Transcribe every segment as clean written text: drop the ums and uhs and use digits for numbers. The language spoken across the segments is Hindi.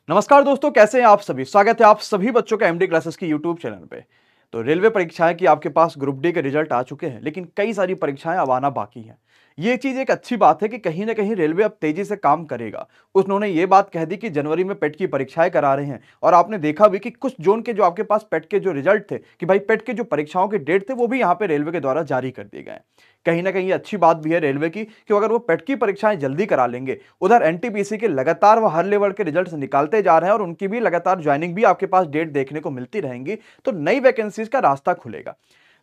नमस्कार दोस्तों, कैसे हैं आप सभी। स्वागत है आप सभी बच्चों का एमडी क्लासेस की यूट्यूब चैनल पे। तो रेलवे परीक्षाएं की आपके पास ग्रुप डी के रिजल्ट आ चुके हैं, लेकिन कई सारी परीक्षाएं अब आना बाकी हैं। ये चीज एक अच्छी बात है कि कहीं ना कहीं रेलवे अब तेजी से काम करेगा। उन्होंने ये बात कह दी कि जनवरी में पेट की परीक्षाएं करा रहे हैं, और आपने देखा भी कि कुछ जोन के जो आपके पास पेट के जो रिजल्ट थे कि भाई पेट के जो परीक्षाओं के डेट थे वो भी यहाँ पे रेलवे के द्वारा जारी कर दिए गए। कहीं ना कहीं ये अच्छी बात भी है रेलवे की कि अगर वो पेट की परीक्षाएं जल्दी करा लेंगे, उधर एनटीपीसी के लगातार वो हर लेवल के रिजल्ट्स निकालते जा रहे हैं और उनकी भी लगातार ज्वाइनिंग भी आपके पास डेट देखने को मिलती रहेंगी, तो नई वैकेंसीज का रास्ता खुलेगा।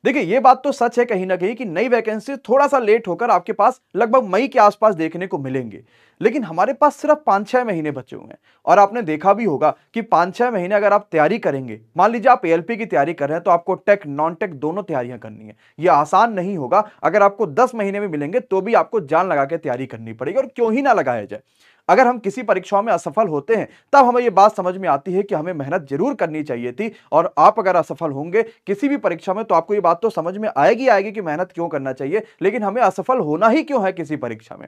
देखिए, ये बात तो सच है कहीं ना कहीं कि नई वैकेंसी थोड़ा सा लेट होकर आपके पास लगभग मई के आसपास देखने को मिलेंगे, लेकिन हमारे पास सिर्फ 5-6 महीने बचे हुए हैं। और आपने देखा भी होगा कि 5-6 महीने अगर आप तैयारी करेंगे, मान लीजिए आप एएलपी की तैयारी कर रहे हैं, तो आपको टेक नॉन टेक दोनों तैयारियां करनी है। ये आसान नहीं होगा। अगर आपको 10 महीने में मिलेंगे तो भी आपको जान लगा के तैयारी करनी पड़ेगी, और क्यों ही ना लगाया जाए। अगर हम किसी परीक्षाओं में असफल होते हैं, तब हमें यह बात समझ में आती है कि हमें मेहनत जरूर करनी चाहिए थी। और आप अगर असफल होंगे किसी भी परीक्षा में, तो आपको यह बात तो समझ में आएगी कि मेहनत क्यों करना चाहिए, लेकिन हमें असफल होना ही क्यों है किसी परीक्षा में।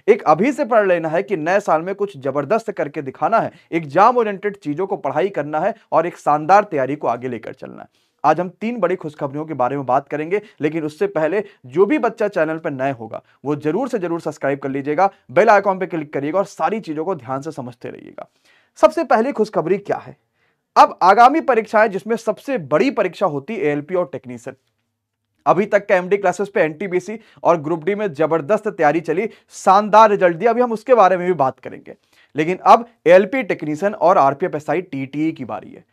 एक अभी से पढ़ लेना है कि नए साल में कुछ जबरदस्त करके दिखाना है, एग्जाम ओरिएंटेड चीजों को पढ़ाई करना है और एक शानदार तैयारी को आगे लेकर चलना है। आज हम 3 बड़ी खुशखबरियों के बारे में बात करेंगे, लेकिन उससे पहले जो भी बच्चा चैनल पर नए होगा वो जरूर से जरूर सब्सक्राइब कर लीजिएगा, बेल आइकॉन पे क्लिक करिएगा और सारी चीजों को ध्यान से समझते रहिएगा। सबसे पहली खुशखबरी क्या है? अब आगामी परीक्षाएं, जिसमें सबसे बड़ी परीक्षा होती है एएलपी और टेक्नीशियन। अभी तक का एमडी क्लासेस पे एनटीपीसी और ग्रुप डी में जबरदस्त तैयारी चली, शानदार रिजल्ट दिया। अभी हम उसके बारे में भी बात करेंगे, लेकिन अब एएलपी टेक्नीशियन और आरपीएफएसआई टीटीई की बारी है।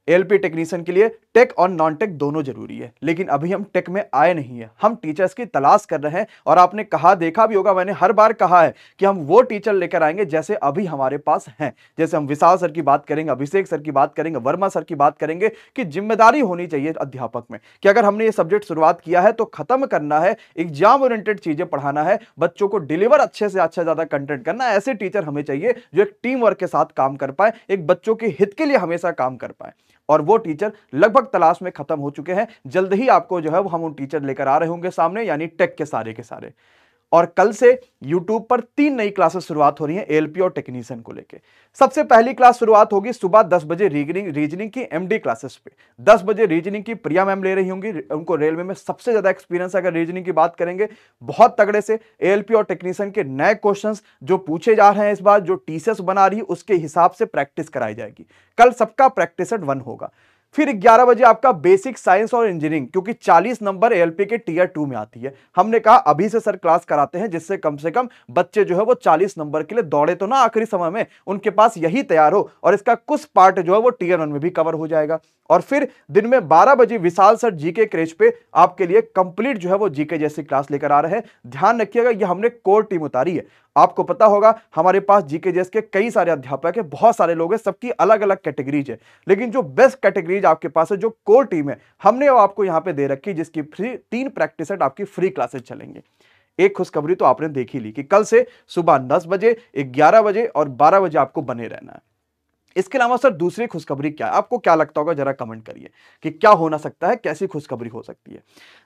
एएलपी टेक्नीशियन के लिए टेक और नॉन टेक दोनों जरूरी है, लेकिन अभी हम टेक में आए नहीं है, हम टीचर्स की तलाश कर रहे हैं। और आपने देखा भी होगा, मैंने हर बार कहा है कि हम वो टीचर लेकर आएंगे जैसे अभी हमारे पास हैं। जैसे हम विशाल सर की बात करेंगे, अभिषेक सर की बात करेंगे, वर्मा सर की बात करेंगे, कि जिम्मेदारी होनी चाहिए अध्यापक में कि अगर हमने ये सब्जेक्ट शुरुआत किया है तो खत्म करना है, एग्जाम ओरिएंटेड चीजें पढ़ाना है, बच्चों को डिलीवर अच्छे से अच्छा ज्यादा कंटेंट करना है। ऐसे टीचर हमें चाहिए जो एक टीम वर्क के साथ काम कर पाए, एक बच्चों के हित के लिए हमेशा काम कर पाए। और वो टीचर लगभग तलाश में खत्म हो चुके हैं। जल्द ही आपको जो है वो हम उन टीचर लेकर आ रहे होंगे सामने, यानी टेक के सारे। और कल से YouTube पर 3 नई क्लासेस शुरुआत हो रही हैं एएलपी और टेक्नीशियन को लेके। सबसे पहली क्लास शुरुआत होगी सुबह 10 बजे रीजनिंग की एमडी क्लासेस पे। 10 बजे रीजनिंग की प्रिया मैम ले रही होंगी। उनको रेलवे में सबसे ज्यादा एक्सपीरियंस, अगर रीजनिंग की बात करेंगे, बहुत तगड़े से एएलपी और टेक्नीशियन के नए क्वेश्चंस जो पूछे जा रहे हैं, इस बार जो टीसीएस बना रही है उसके हिसाब से प्रैक्टिस कराई जाएगी। कल सबका प्रैक्टिस सेट 1 होगा। फिर 11 बजे आपका बेसिक साइंस और इंजीनियरिंग, क्योंकि 40 नंबर एएलपी के टीयर 2 में आती है। हमने कहा अभी से सर क्लास कराते हैं, जिससे कम से कम बच्चे जो है वो 40 नंबर के लिए दौड़े तो ना आखिरी समय में, उनके पास यही तैयार हो, और इसका कुछ पार्ट जो है वो टीयर 1 में भी कवर हो जाएगा। और फिर दिन में 12 बजे विशाल सर जीके क्रेज पे आपके लिए कंप्लीट जो है वो जीके जैसी क्लास लेकर आ रहे हैं। ध्यान रखिएगा, ये हमने कोर टीम उतारी है। आपको पता होगा हमारे पास जीके जैस के कई सारे अध्यापक है, बहुत सारे लोग हैं, सबकी अलग अलग कैटेगरीज है, लेकिन जो बेस्ट कैटेगरीज आपके पास है, जो कोर टीम है, हमने वो आपको यहां पे दे रखी, जिसकी फ्री 3 प्रैक्टिस सेट आपकी फ्री क्लासेस चलेंगे। एक खुशखबरी तो आपने देख ही ली कि कल से सुबह 10 बजे, 11 बजे और 12 बजे आपको बने रहना है। इसके अलावा सर दूसरी खुशखबरी क्या है? आपको क्या लगता होगा, जरा कमेंट करिए कि क्या होना सकता है, कैसी खुशखबरी हो सकती है।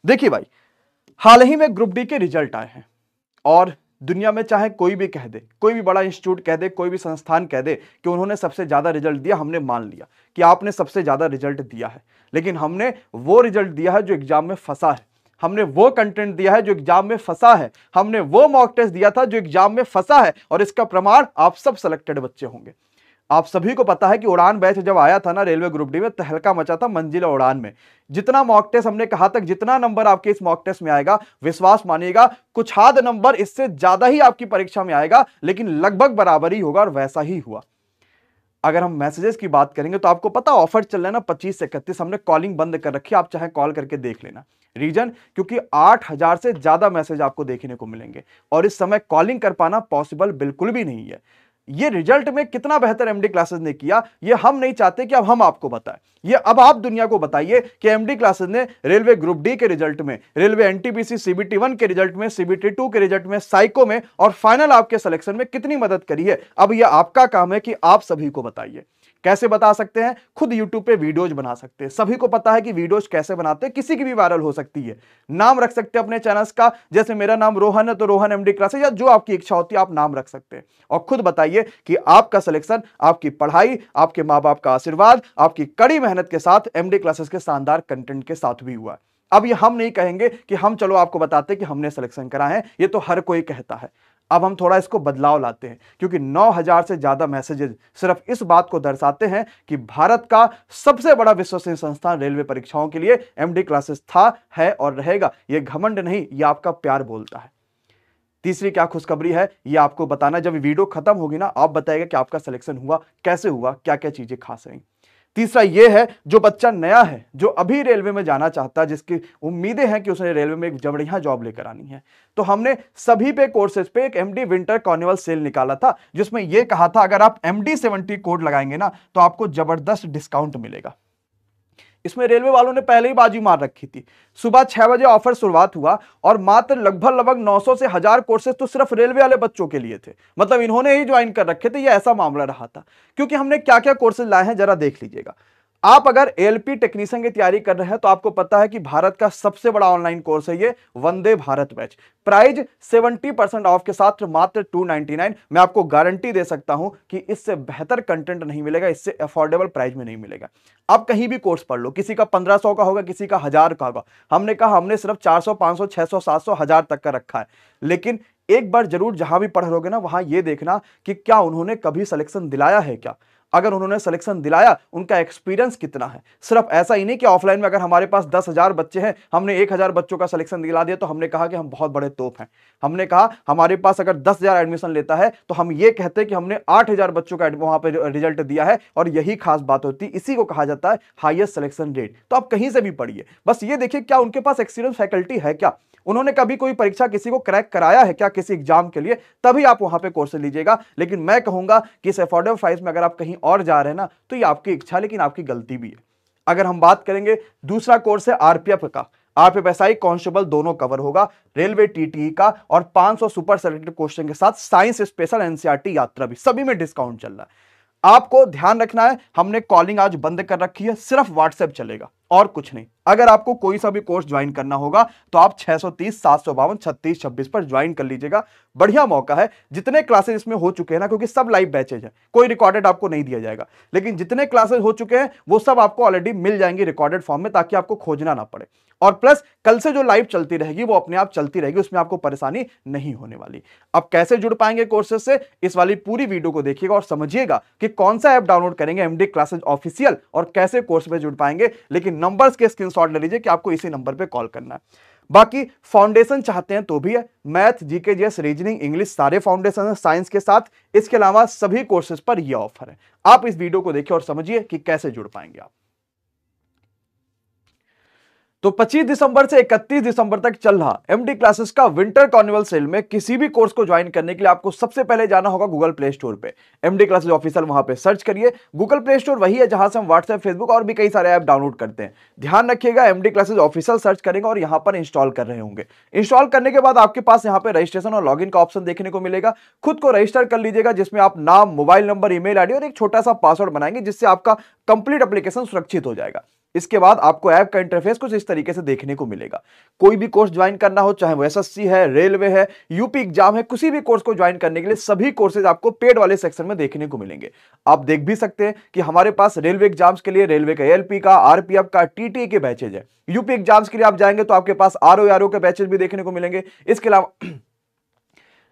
देखिए भाई, हाल ही में ग्रुप डी के रिजल्ट आए हैं, और दुनिया में चाहे कोई भी कह दे, कोई भी बड़ा इंस्टीट्यूट कह दे, कोई भी संस्थान कह दे कि उन्होंने सबसे ज्यादा रिजल्ट दिया, हमने मान लिया कि आपने सबसे ज्यादा रिजल्ट दिया है। लेकिन हमने वो रिजल्ट दिया है जो एग्जाम में फंसा है, हमने वो कंटेंट दिया है जो एग्जाम में फंसा है, हमने वो मॉक टेस्ट दिया था जो एग्जाम में फंसा है, और इसका प्रमाण आप सब सिलेक्टेड बच्चे होंगे। आप सभी को पता है कि उड़ान बैच जब आया था ना रेलवे ग्रुप डी में, तहलका मचा था मंजिला उड़ान में। जितना मॉक टेस्ट हमने कहा था, जितना नंबर आपके इस मॉक टेस्ट में आएगा, विश्वास मानिएगा कुछ आध नंबर इससे ज्यादा ही आपकी परीक्षा में आएगा, लेकिन लगभग बराबर ही होगा, और वैसा ही हुआ। अगर हम मैसेजेस की बात करेंगे तो आपको पता ऑफर चल रहा है ना 25 से 31, हमने कॉलिंग बंद कर रखी है, आप चाहे कॉल करके देख लेना। रीजन, क्योंकि 8000 से ज्यादा मैसेज आपको देखने को मिलेंगे, और इस समय कॉलिंग कर पाना पॉसिबल बिल्कुल भी नहीं है। ये रिजल्ट में कितना बेहतर एमडी क्लासेस ने किया, ये हम नहीं चाहते कि अब हम आपको बताएं, ये अब आप दुनिया को बताइए कि एमडी क्लासेस ने रेलवे ग्रुप डी के रिजल्ट में, रेलवे एनटीपीसी सीबीटी 1 के रिजल्ट में, सीबीटी 2 के रिजल्ट में, साइको में और फाइनल आपके सिलेक्शन में कितनी मदद करी है। अब ये आपका काम है कि आप सभी को बताइए, कैसे बता सकते हैं? खुद YouTube पे वीडियोज बना सकते हैं। सभी को पता है कि वीडियोज कैसे बनाते हैं, किसी की भी वायरल हो सकती है। नाम रख सकते हैं अपने चैनल्स का, जैसे मेरा नाम रोहन है तो रोहन एमडी क्लासेस, या जो आपकी इच्छा होती है आप नाम रख सकते हैं। और खुद बताइए कि आपका सिलेक्शन आपकी पढ़ाई, आपके माँ बाप का आशीर्वाद, आपकी कड़ी मेहनत के साथ एमडी क्लासेस के शानदार कंटेंट के साथ भी हुआ है। अब ये हम नहीं कहेंगे कि हम चलो आपको बताते कि हमने सिलेक्शन करा है, ये तो हर कोई कहता है। अब हम थोड़ा इसको बदलाव लाते हैं, क्योंकि 9000 से ज्यादा मैसेजेस सिर्फ इस बात को दर्शाते हैं कि भारत का सबसे बड़ा विश्वसनीय संस्थान रेलवे परीक्षाओं के लिए एमडी क्लासेस था, है और रहेगा। यह घमंड नहीं, यह आपका प्यार बोलता है। तीसरी क्या खुशखबरी है, यह आपको बताना जब वीडियो खत्म होगी ना, आप बताएगा कि आपका सिलेक्शन हुआ, कैसे हुआ, क्या क्या चीजें खास रही। तीसरा यह है, जो बच्चा नया है, जो अभी रेलवे में जाना चाहता है, जिसकी उम्मीदें हैं कि उसने रेलवे में एक बढ़िया जॉब लेकर आनी है, तो हमने सभी पे कोर्सेज पे एक एमडी विंटर कार्निवल सेल निकाला था, जिसमें यह कहा था अगर आप MD 70 कोड लगाएंगे ना तो आपको जबरदस्त डिस्काउंट मिलेगा। इसमें रेलवे वालों ने पहले ही बाजी मार रखी थी। सुबह 6 बजे ऑफर शुरुआत हुआ और मात्र लगभग 900 से 1000 कोर्सेज तो सिर्फ रेलवे वाले बच्चों के लिए थे। मतलब इन्होंने ही ज्वाइन कर रखे थे, ये ऐसा मामला रहा था। क्योंकि हमने क्या क्या कोर्सेज लाए हैं जरा देख लीजिएगा। आप अगर ALP टेक्नीशियन की तैयारी कर रहे हैं तो आपको पता है कि भारत का सबसे बड़ा ऑनलाइन कोर्स है ये Vande Bharat batch. Price 70% of के साथ मात्र 299। मैं आपको गारंटी दे सकता हूं कि इससे बेहतर कंटेंट नहीं मिलेगा, इससे अफोर्डेबल प्राइस में नहीं मिलेगा। आप कहीं भी कोर्स पढ़ लो, किसी का 1500 का होगा, किसी का 1000 का होगा। हमने कहा हमने सिर्फ 400, 500, 600, 700, 1000 तक का रखा है। लेकिन एक बार जरूर जहां भी पढ़ रहोगे ना, वहां यह देखना कि क्या उन्होंने कभी सिलेक्शन दिलाया है क्या। अगर उन्होंने सिलेक्शन दिलाया, उनका एक्सपीरियंस कितना है। सिर्फ ऐसा ही नहीं कि ऑफलाइन में अगर हमारे पास 10,000 बच्चे हैं, हमने 1000 बच्चों का सिलेक्शन दिला दिया तो हमने कहा कि हम बहुत बड़े तोप हैं। हमने कहा हमारे पास अगर 10,000 एडमिशन लेता है तो हम ये कहते हैं कि हमने 8000 बच्चों का वहां पे रिजल्ट दिया है, और यही खास बात होती है। इसी को कहा जाता है हाईएस्ट सिलेक्शन रेट। तो आप कहीं से भी पढ़िए, बस ये देखिए क्या उनके पास एक्सपीरियंस फैकल्टी है क्या, उन्होंने कभी कोई परीक्षा किसी को क्रैक कराया है क्या किसी एग्जाम के लिए, तभी आप वहां पे कोर्स लीजिएगा। लेकिन मैं कहूंगा कि इस अफोर्डेबल प्राइस में अगर आप कहीं और जा रहे हैं ना, तो ये आपकी इच्छा लेकिन आपकी गलती भी है। अगर हम बात करेंगे, दूसरा कोर्स है आरपीएफ का। आरपीएफ एसआई कांस्टेबल दोनों कवर होगा, रेलवे टीटीई का, और 500 सुपर सेलेक्टेड क्वेश्चन के साथ साइंस स्पेशल एनसीईआरटी यात्रा भी, सभी में डिस्काउंट चल रहा है। आपको ध्यान रखना है, हमने कॉलिंग आज बंद कर रखी है, सिर्फ व्हाट्सएप चलेगा और कुछ नहीं। अगर आपको कोई सा भी कोर्स ज्वाइन करना होगा तो आप 630 752 36 26 पर ज्वाइन कर लीजिएगा। बढ़िया मौका है। जितने क्लासेस इसमें हो चुके हैं ना, क्योंकि सब लाइव बैचेज है, कोई रिकॉर्डेड आपको नहीं दिया जाएगा, लेकिन जितने क्लासेस हो चुके हैं वो सब आपको ऑलरेडी मिल जाएंगे रिकॉर्डेड फॉर्म में, ताकि आपको खोजना ना पड़े। और प्लस कल से जो लाइव चलती रहेगी वो अपने आप चलती रहेगी, उसमें आपको परेशानी नहीं होने वाली। अब कैसे जुड़ पाएंगे कोर्सेज से, इस वाली पूरी वीडियो को देखिएगा और समझिएगा कि कौन सा ऐप डाउनलोड करेंगे एमडी क्लासेज ऑफिशियल और कैसे कोर्स में जुड़ पाएंगे। लेकिन नंबर्स के स्क्रीनशॉट ले लीजिए कि आपको इसी नंबर पे कॉल करना है। बाकी फाउंडेशन चाहते हैं तो भी है, math, GK, GS, reasoning, English सारे फाउंडेशन है साइंस के साथ। इसके अलावा सभी कोर्सेज पर यह ऑफर है। आप इस वीडियो को देखिए और समझिए कि कैसे जुड़ पाएंगे आप। तो 25 दिसंबर से 31 दिसंबर तक चल रहा एमडी क्लासेस का विंटर कार्निवल सेल में किसी भी कोर्स को ज्वाइन करने के लिए आपको सबसे पहले जाना होगा गूगल प्ले स्टोर पे। एमडी क्लासेस ऑफिशियल वहां पे सर्च करिए। गूगल प्ले स्टोर वही है जहां से हम व्हाट्सएप, फेसबुक और भी कई सारे ऐप डाउनलोड करते हैं। ध्यान रखिएगा, एमडी क्लासेस ऑफिशियल सर्च करेंगे और यहां पर इंस्टॉल कर रहे होंगे। इंस्टॉल करने के बाद आपके पास यहां पर रजिस्ट्रेशन और लॉगिन का ऑप्शन देखने को मिलेगा। खुद को रजिस्टर कर लीजिएगा, जिसमें आप नाम, मोबाइल नंबर, ईमेल आईडी और एक छोटा सा पासवर्ड बनाएंगे, जिससे आपका कंप्लीट एप्लीकेशन सुरक्षित हो जाएगा। इसके बाद आपको ऐप का इंटरफेस कुछ इस तरीके से देखने को मिलेगा। कोई भी कोर्स ज्वाइन करना हो, चाहे वो एसएससी है, रेलवे है, यूपी एग्जाम है, किसी भी कोर्स को ज्वाइन करने के लिए सभी कोर्सेज आपको पेड वाले सेक्शन में देखने को मिलेंगे। आप देख भी सकते हैं कि हमारे पास रेलवे एग्जाम्स के लिए रेलवे का एलपी का, आरपीएफ का, टीटी के बैचेज है। यूपी एग्जाम्स के लिए आप जाएंगे तो आपके पास आरओ के बैचेज भी देखने को मिलेंगे। इसके अलावा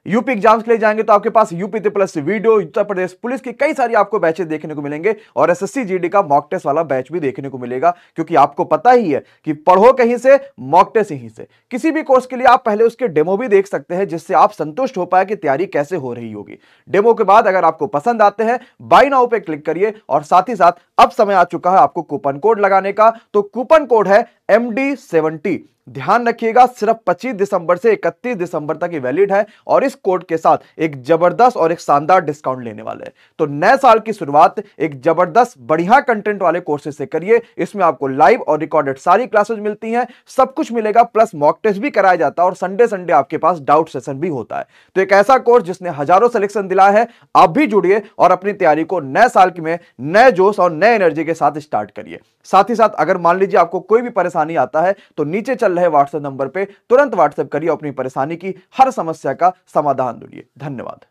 यूपी एग्जाम्स के लिए जाएंगे तो आपके पास UP plus video, Uttar Pradesh police की कई सारी आपको बैचेस देखने को मिलेंगे, और एसएससी जीडी का मॉक टेस्ट वाला बैच भी देखने को मिलेगा। क्योंकि आपको पता ही है कि पढ़ो कहीं से, मॉक टेस्ट यहीं से। किसी भी कोर्स के लिए आप पहले उसके डेमो भी देख सकते हैं, जिससे आप संतुष्ट हो पाए कि तैयारी कैसे हो रही होगी। डेमो के बाद अगर आपको पसंद आते हैं, बाय नाउ पे क्लिक करिए। और साथ ही साथ अब समय आ चुका है आपको कूपन कोड लगाने का। तो कूपन कोड है MD70। ध्यान रखिएगा, सिर्फ 25 दिसंबर से 31 दिसंबर तक ये वैलिड है और इस कोड के साथ एक जबरदस्त और एक शानदार डिस्काउंट लेने वाले हैं। तो नए साल की शुरुआत एक जबरदस्त बढ़िया कंटेंट वाले कोर्सेज से करिए। इसमें आपको लाइव और रिकॉर्डेड सारी क्लासेस मिलती हैं, सब कुछ मिलेगा, प्लस मॉक टेस्ट भी कराया जाता है और संडे संडे आपके पास डाउट सेशन भी होता है। तो एक ऐसा कोर्स जिसने हजारों सिलेक्शन दिलाया है, आप भी जुड़िए और अपनी तैयारी को नए साल में नए जोश और नए एनर्जी के साथ स्टार्ट करिए। साथ ही साथ अगर मान लीजिए आपको कोई भी परेशानी आता है तो नीचे चल रहे व्हाट्सएप नंबर पे तुरंत व्हाट्सएप करिए, अपनी परेशानी की हर समस्या का समाधान ढूंढिए। धन्यवाद।